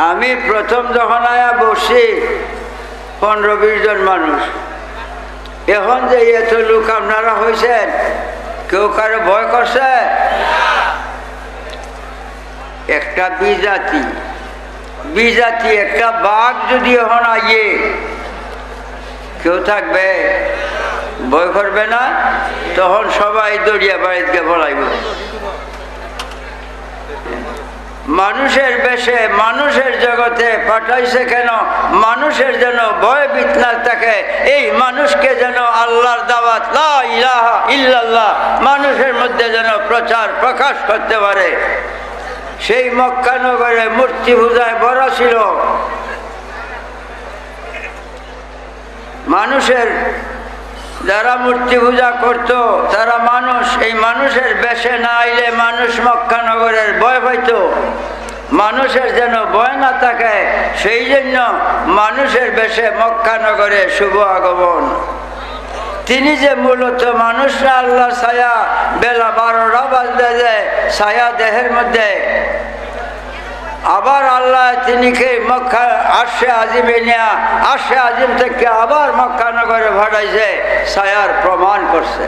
আমি প্রথম যখন আয়া বসি 15-20 জন মানুষ, এখন যে এত লোক আপনারা হয়েছেন, কেউ কারো ভয় করছে? একটা বিজাতি একটা বাঘ যদি এখন আইয়ে কেউ থাকবে? ভয় করবে না? তখন সবাই দড়িয়া বাড়িতে বলাইব। মানুষের বেশে মানুষের জগতে পাঠাইছে কেন? মানুষের যেন ভয় ভীত না থাকে, এই মানুষকে যেন আল্লাহর দাওয়াত লা ইলাহা ইল্লাল্লাহ মানুষের মধ্যে যেন প্রচার প্রকাশ করতে পারে। সেই মক্কা নগরে মূর্তি পূজায় বড় ছিল। মানুষের যারা মূর্তি পূজা করত তারা মানুষ, এই মানুষের বেশে না আইলে মানুষ মক্কা নগরের ভয় পাইত। মানুষের যেন ভয় না থাকে সেই জন্য মানুষের বেশে মক্কা নগরে শুভ আগমন। তিনি যে মূলত মানুষরা আল্লাহ ছায়া, বেলা 12টা বাজতে যায় ছায়া দেহের মধ্যে, আবার আল্লাহ তিনিকে মক্কা আরশে আজিমে নিয়া আরশে আজিম থেকে আবার মক্কা নগরে ভাড়াইছে, ছায়ার প্রমাণ করছে।